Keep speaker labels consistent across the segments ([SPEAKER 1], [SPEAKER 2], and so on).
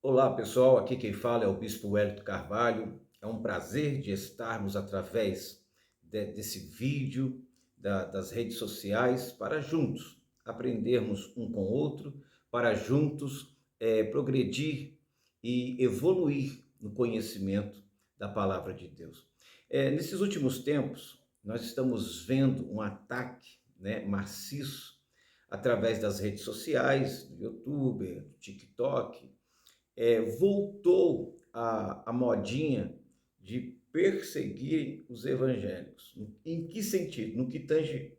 [SPEAKER 1] Olá pessoal, aqui quem fala é o Bispo Wellington Carvalho. É um prazer de estarmos através desse vídeo, das redes sociais, para juntos aprendermos um com o outro, para juntos progredir e evoluir no conhecimento da palavra de Deus. Nesses últimos tempos, nós estamos vendo um ataque, maciço através das redes sociais, do YouTube, do TikTok. Voltou a modinha de perseguir os evangélicos. Em que sentido? No que tange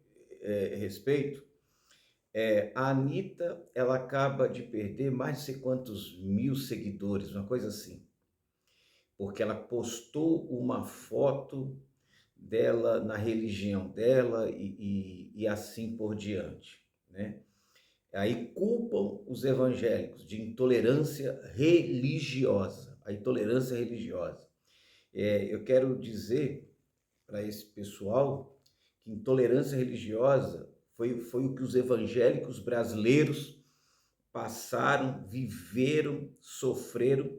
[SPEAKER 1] respeito, a Anitta, ela acaba de perder mais de sei quantos mil seguidores, uma coisa assim, porque ela postou uma foto dela na religião dela e assim por diante, né? Aí culpam os evangélicos de intolerância religiosa, a intolerância religiosa. Eu quero dizer para esse pessoal que intolerância religiosa foi o que os evangélicos brasileiros passaram, viveram, sofreram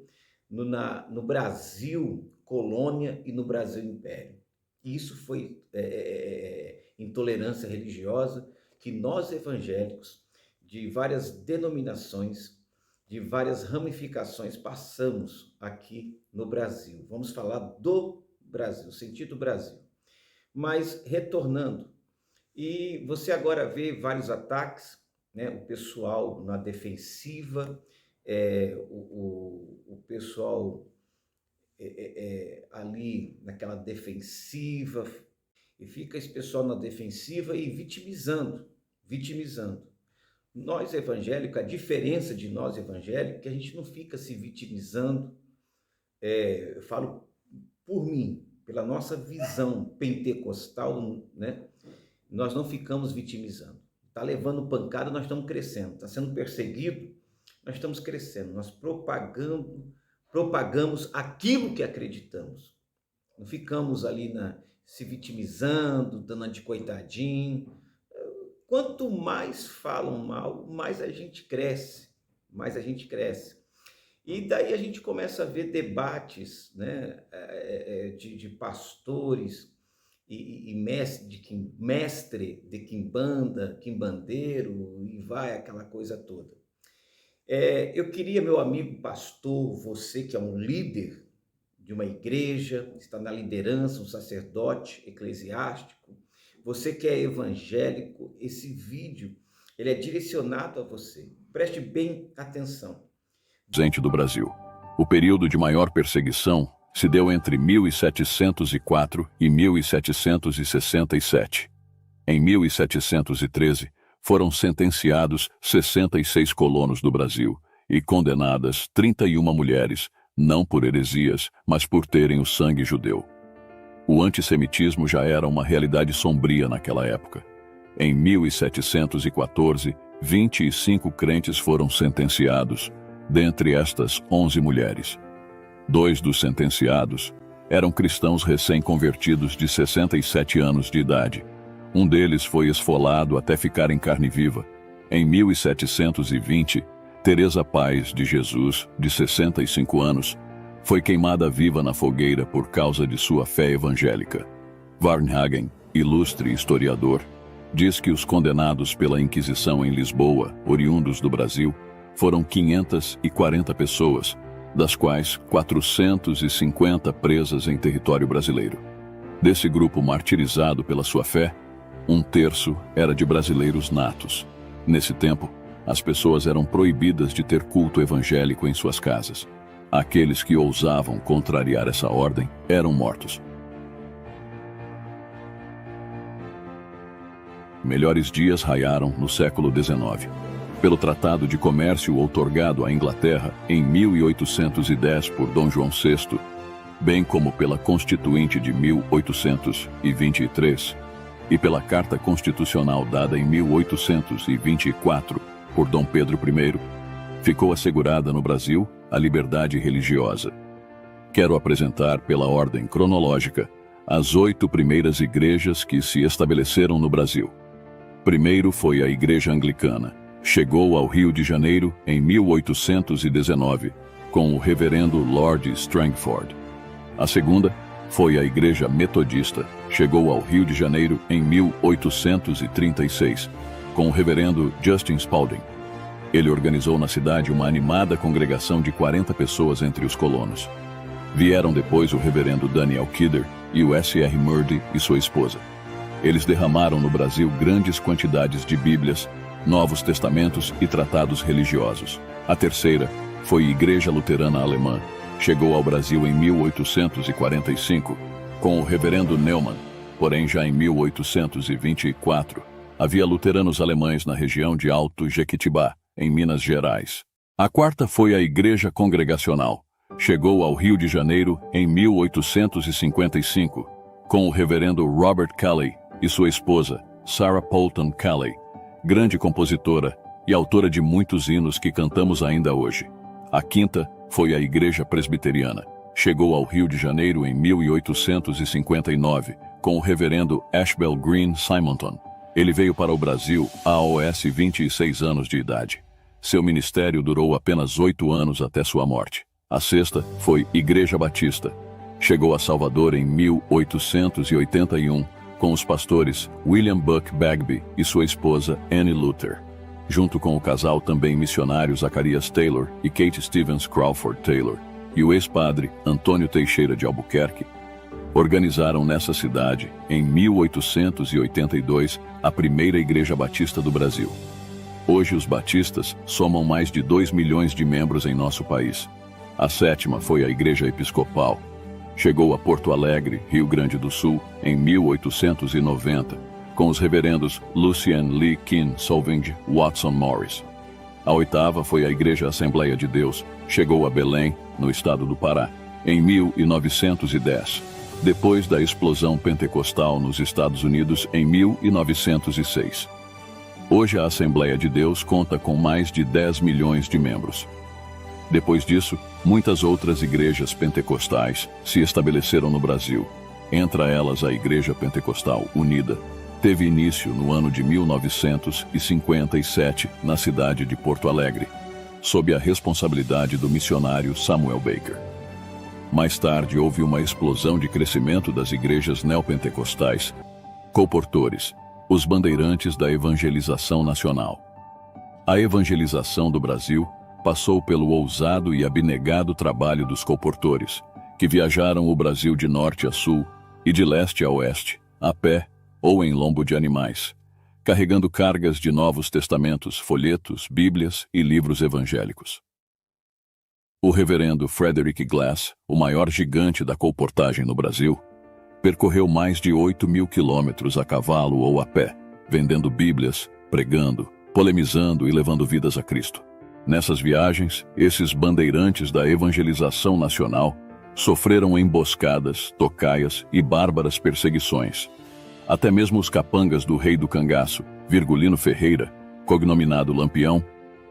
[SPEAKER 1] no Brasil colônia e no Brasil império. E isso foi intolerância religiosa que nós evangélicos de várias denominações, de várias ramificações, passamos aqui no Brasil. Vamos falar do Brasil, sentido Brasil. Mas retornando, e você agora vê vários ataques, né? O pessoal na defensiva, o pessoal ali naquela defensiva, e fica esse pessoal na defensiva e vitimizando. Nós evangélicos, a diferença de nós evangélicos, é que a gente não fica se vitimizando. Eu falo por mim, pela nossa visão pentecostal, né? Nós não ficamos vitimizando. Está levando pancada, nós estamos crescendo. Está sendo perseguido, nós estamos crescendo. Nós propagamos aquilo que acreditamos. Não ficamos ali se vitimizando, dando de coitadinho. Quanto mais falam mal, mais a gente cresce, E daí a gente começa a ver debates, né, de pastores e mestre de quimbanda, quimbandeiro, e vai aquela coisa toda. Eu queria, meu amigo pastor, você que é um líder de uma igreja, está na liderança, um sacerdote eclesiástico, você que é evangélico, esse vídeo ele é direcionado a você. Preste bem atenção.
[SPEAKER 2] Presente do Brasil. O período de maior perseguição se deu entre 1704 e 1767. Em 1713, foram sentenciados 66 colonos do Brasil e condenadas 31 mulheres, não por heresias, mas por terem o sangue judeu. O antissemitismo já era uma realidade sombria naquela época. Em 1714, 25 crentes foram sentenciados, dentre estas 11 mulheres. 2 dos sentenciados eram cristãos recém-convertidos de 67 anos de idade. Um deles foi esfolado até ficar em carne viva. Em 1720, Teresa Paz de Jesus, de 65 anos, foi queimada viva na fogueira por causa de sua fé evangélica. Varnhagen, ilustre historiador, diz que os condenados pela Inquisição em Lisboa, oriundos do Brasil, foram 540 pessoas, das quais 450 presas em território brasileiro. Desse grupo martirizado pela sua fé, 1/3 era de brasileiros natos. Nesse tempo, as pessoas eram proibidas de ter culto evangélico em suas casas. Aqueles que ousavam contrariar essa ordem eram mortos. Melhores dias raiaram no século XIX. Pelo Tratado de Comércio outorgado à Inglaterra em 1810 por Dom João VI, bem como pela Constituinte de 1823 e pela Carta Constitucional dada em 1824 por Dom Pedro I, ficou assegurada no Brasil a liberdade religiosa. Quero apresentar pela ordem cronológica as 8 primeiras igrejas que se estabeleceram no Brasil. Primeiro foi a Igreja Anglicana. Chegou ao Rio de Janeiro em 1819, com o reverendo Lord Strangford. A segunda foi a Igreja Metodista. Chegou ao Rio de Janeiro em 1836, com o reverendo Justin Spalding. Ele organizou na cidade uma animada congregação de 40 pessoas entre os colonos. Vieram depois o reverendo Daniel Kidder e o S.R. Murdy e sua esposa. Eles derramaram no Brasil grandes quantidades de Bíblias, Novos Testamentos e tratados religiosos. A terceira foi a Igreja Luterana Alemã. Chegou ao Brasil em 1845, com o reverendo Neumann. Porém, já em 1824, havia luteranos alemães na região de Alto Jequitibá, em Minas Gerais. A quarta foi a Igreja Congregacional. Chegou ao Rio de Janeiro em 1855, com o reverendo Robert Kelley e sua esposa, Sarah Poulton Kelley, grande compositora e autora de muitos hinos que cantamos ainda hoje. A quinta foi a Igreja Presbiteriana. Chegou ao Rio de Janeiro em 1859, com o reverendo Ashbel Green Simonton. Ele veio para o Brasil aos 26 anos de idade. Seu ministério durou apenas 8 anos até sua morte. A sexta foi Igreja Batista. Chegou a Salvador em 1881, com os pastores William Buck Bagby e sua esposa Annie Luther, junto com o casal também missionário Zacarias Taylor e Kate Stevens Crawford Taylor, e o ex-padre Antônio Teixeira de Albuquerque. Organizaram nessa cidade, em 1882, a primeira Igreja Batista do Brasil. Hoje os batistas somam mais de 2 milhões de membros em nosso país. A sétima foi a Igreja Episcopal. Chegou a Porto Alegre, Rio Grande do Sul, em 1890, com os reverendos Lucien Lee Kin Solving Watson Morris. A oitava foi a Igreja Assembleia de Deus. Chegou a Belém, no estado do Pará, em 1910, depois da explosão pentecostal nos Estados Unidos em 1906. Hoje a Assembleia de Deus conta com mais de 10 milhões de membros. Depois disso, muitas outras igrejas pentecostais se estabeleceram no Brasil. Entre elas a Igreja Pentecostal Unida teve início no ano de 1957 na cidade de Porto Alegre, sob a responsabilidade do missionário Samuel Baker. Mais tarde houve uma explosão de crescimento das igrejas neopentecostais, colportores, os bandeirantes da evangelização nacional. A evangelização do Brasil passou pelo ousado e abnegado trabalho dos colportores, que viajaram o Brasil de norte a sul e de leste a oeste, a pé ou em lombo de animais, carregando cargas de Novos Testamentos, folhetos, Bíblias e livros evangélicos. O reverendo Frederick Glass, o maior gigante da colportagem no Brasil, percorreu mais de 8.000 quilômetros a cavalo ou a pé, vendendo Bíblias, pregando, polemizando e levando vidas a Cristo. Nessas viagens, esses bandeirantes da evangelização nacional sofreram emboscadas, tocaias e bárbaras perseguições. Até mesmo os capangas do rei do cangaço, Virgulino Ferreira, cognominado Lampião,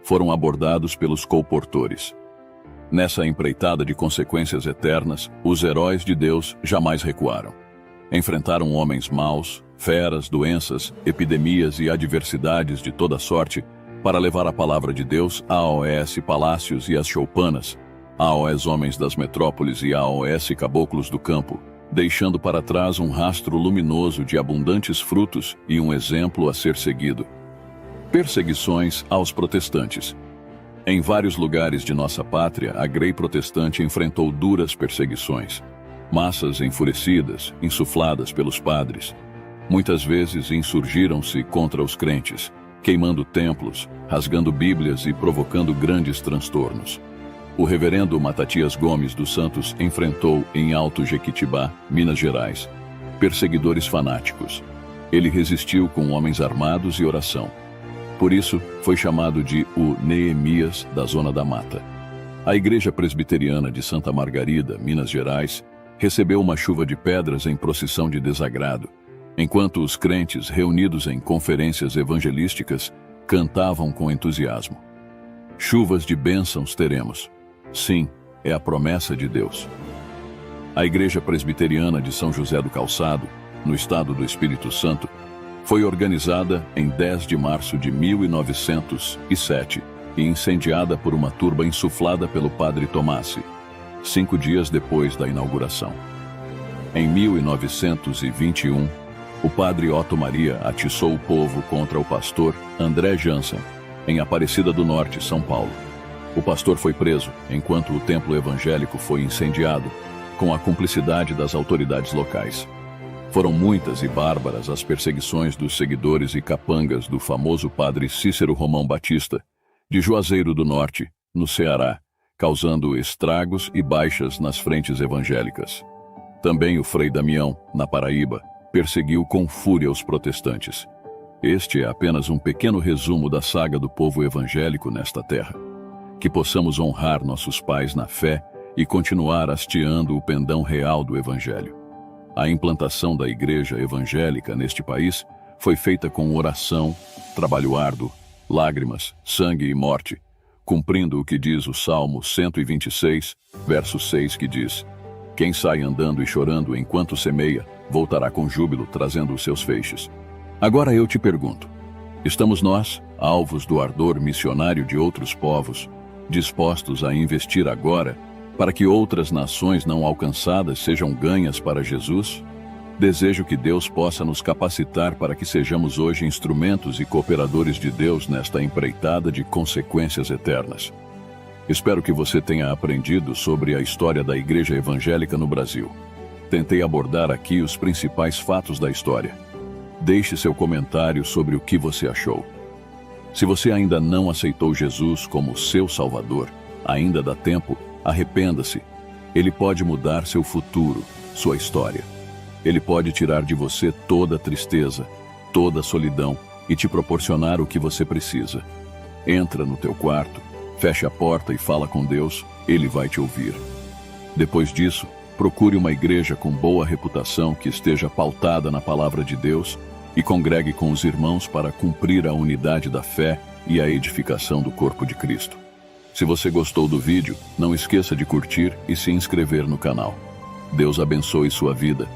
[SPEAKER 2] foram abordados pelos colportores. Nessa empreitada de consequências eternas, os heróis de Deus jamais recuaram. Enfrentaram homens maus, feras, doenças, epidemias e adversidades de toda sorte para levar a palavra de Deus aos palácios e às choupanas, aos homens das metrópoles e aos caboclos do campo, deixando para trás um rastro luminoso de abundantes frutos e um exemplo a ser seguido. Perseguições aos protestantes. Em vários lugares de nossa pátria, a grei protestante enfrentou duras perseguições. Massas enfurecidas, insufladas pelos padres, muitas vezes insurgiram-se contra os crentes, queimando templos, rasgando Bíblias e provocando grandes transtornos. O reverendo Matatias Gomes dos Santos enfrentou em Alto Jequitibá, Minas Gerais, perseguidores fanáticos. Ele resistiu com homens armados e oração. Por isso, foi chamado de o Neemias da Zona da Mata. A Igreja Presbiteriana de Santa Margarida, Minas Gerais, recebeu uma chuva de pedras em procissão de desagrado, enquanto os crentes, reunidos em conferências evangelísticas, cantavam com entusiasmo. Chuvas de bênçãos teremos. Sim, é a promessa de Deus. A Igreja Presbiteriana de São José do Calçado, no estado do Espírito Santo, foi organizada em 10 de março de 1907 e incendiada por uma turba insuflada pelo padre Tomassi, 5 dias depois da inauguração. Em 1921, o padre Otto Maria atiçou o povo contra o pastor André Jansen, em Aparecida do Norte, São Paulo. O pastor foi preso, enquanto o templo evangélico foi incendiado, com a cumplicidade das autoridades locais. Foram muitas e bárbaras as perseguições dos seguidores e capangas do famoso padre Cícero Romão Batista, de Juazeiro do Norte, no Ceará, causando estragos e baixas nas frentes evangélicas. Também o Frei Damião, na Paraíba, perseguiu com fúria os protestantes. Este é apenas um pequeno resumo da saga do povo evangélico nesta terra. Que possamos honrar nossos pais na fé e continuar hasteando o pendão real do Evangelho. A implantação da igreja evangélica neste país foi feita com oração, trabalho árduo, lágrimas, sangue e morte, cumprindo o que diz o Salmo 126, verso 6, que diz: "Quem sai andando e chorando enquanto semeia, voltará com júbilo, trazendo os seus feixes." Agora eu te pergunto, estamos nós, alvos do ardor missionário de outros povos, dispostos a investir agora para que outras nações não alcançadas sejam ganhas para Jesus? Desejo que Deus possa nos capacitar para que sejamos hoje instrumentos e cooperadores de Deus nesta empreitada de consequências eternas. Espero que você tenha aprendido sobre a história da Igreja Evangélica no Brasil. Tentei abordar aqui os principais fatos da história. Deixe seu comentário sobre o que você achou. Se você ainda não aceitou Jesus como seu Salvador, ainda dá tempo, arrependa-se. Ele pode mudar seu futuro, sua história. Ele pode tirar de você toda a tristeza, toda a solidão e te proporcionar o que você precisa. Entra no teu quarto, fecha a porta e fala com Deus, Ele vai te ouvir. Depois disso, procure uma igreja com boa reputação que esteja pautada na palavra de Deus e congregue com os irmãos para cumprir a unidade da fé e a edificação do corpo de Cristo. Se você gostou do vídeo, não esqueça de curtir e se inscrever no canal. Deus abençoe sua vida